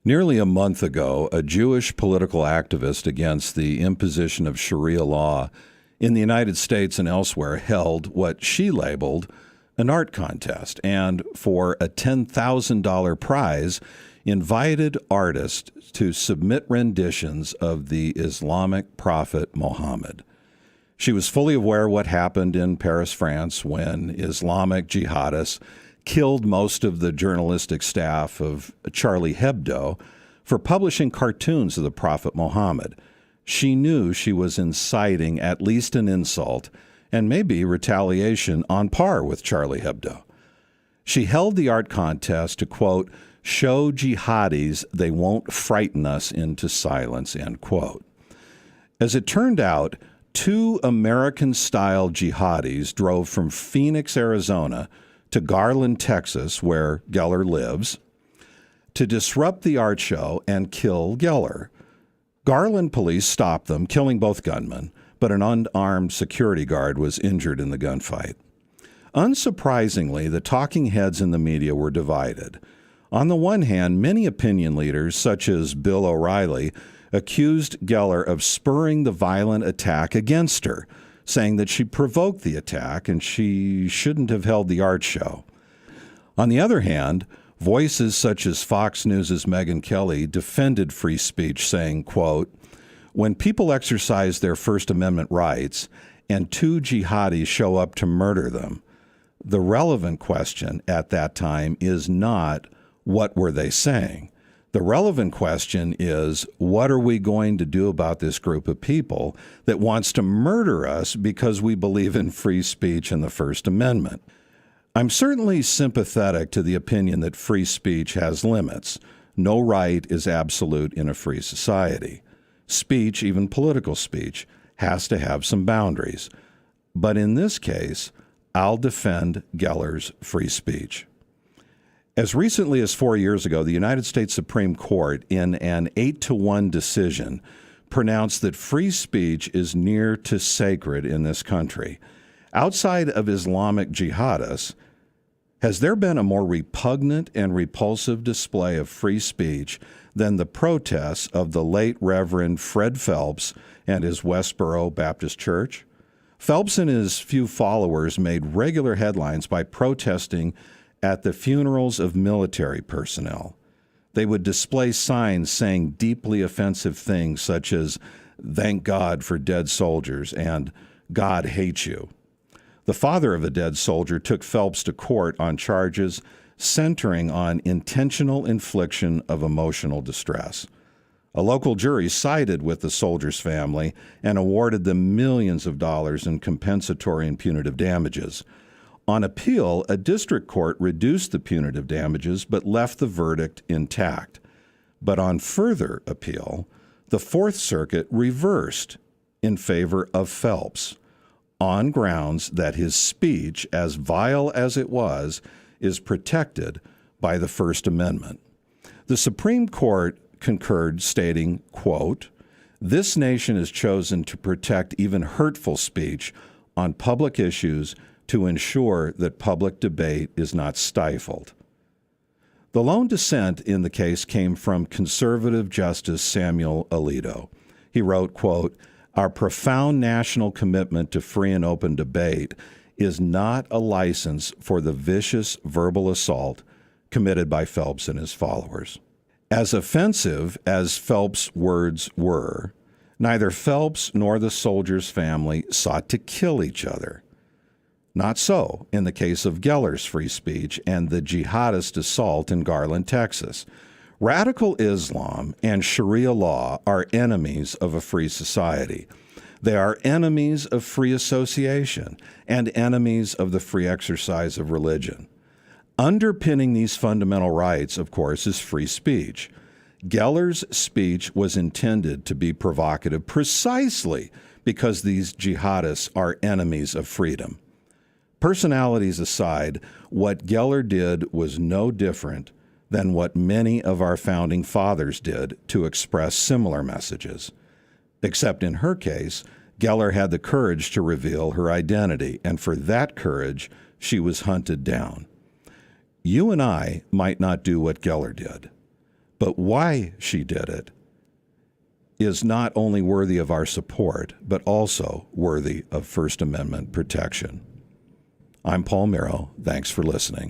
Nearly a month ago, a Jewish political activist against the imposition of Sharia law in the United States and elsewhere held what she labeled an art contest, and for a $10,000 prize, invited artists to submit renditions of the Islamic prophet Muhammad. She was fully aware of what happened in Paris, France, when Islamic jihadists killed most of the journalistic staff of Charlie Hebdo for publishing cartoons of the Prophet Muhammad. She knew she was inciting at least an insult and maybe retaliation on par with Charlie Hebdo. She held the art contest to, quote, show jihadis they won't frighten us into silence, end quote. As it turned out, two American-style jihadis drove from Phoenix, Arizona, to Garland, Texas, where Geller lives, to disrupt the art show and kill Geller. Garland police stopped them, killing both gunmen, but an unarmed security guard was injured in the gunfight. Unsurprisingly, the talking heads in the media were divided. On the one hand, many opinion leaders, such as Bill O'Reilly, accused Geller of spurring the violent attack against her, saying that she provoked the attack and she shouldn't have held the art show. On the other hand, voices such as Fox News' Megyn Kelly defended free speech, saying, quote, when people exercise their First Amendment rights and two jihadis show up to murder them, the relevant question at that time is not what were they saying. The relevant question is, what are we going to do about this group of people that wants to murder us because we believe in free speech and the First Amendment? I'm certainly sympathetic to the opinion that free speech has limits. No right is absolute in a free society. Speech, even political speech, has to have some boundaries. But in this case, I'll defend Geller's free speech. As recently as 4 years ago, the United States Supreme Court, in an 8-1 decision, pronounced that free speech is near to sacred in this country. Outside of Islamic jihadists, has there been a more repugnant and repulsive display of free speech than the protests of the late Reverend Fred Phelps and his Westboro Baptist Church? Phelps and his few followers made regular headlines by protesting at the funerals of military personnel. They would display signs saying deeply offensive things such as, "Thank God for dead soldiers," and "God hates you." The father of a dead soldier took Phelps to court on charges centering on intentional infliction of emotional distress. A local jury sided with the soldier's family and awarded them millions of dollars in compensatory and punitive damages. On appeal, a district court reduced the punitive damages but left the verdict intact. But on further appeal, the Fourth Circuit reversed in favor of Phelps on grounds that his speech, as vile as it was, is protected by the First Amendment. The Supreme Court concurred, stating, quote, this nation has chosen to protect even hurtful speech on public issues to ensure that public debate is not stifled. The lone dissent in the case came from conservative Justice Samuel Alito. He wrote, quote, our profound national commitment to free and open debate is not a license for the vicious verbal assault committed by Phelps and his followers. As offensive as Phelps' words were, neither Phelps nor the soldier's family sought to kill each other. Not so in the case of Geller's free speech and the jihadist assault in Garland, Texas. Radical Islam and Sharia law are enemies of a free society. They are enemies of free association and enemies of the free exercise of religion. Underpinning these fundamental rights, of course, is free speech. Geller's speech was intended to be provocative precisely because these jihadists are enemies of freedom. Personalities aside, what Geller did was no different than what many of our founding fathers did to express similar messages. Except in her case, Geller had the courage to reveal her identity, and for that courage, she was hunted down. You and I might not do what Geller did, But why she did it is not only worthy of our support, but also worthy of First Amendment protection. I'm Paul Mero. Thanks for listening.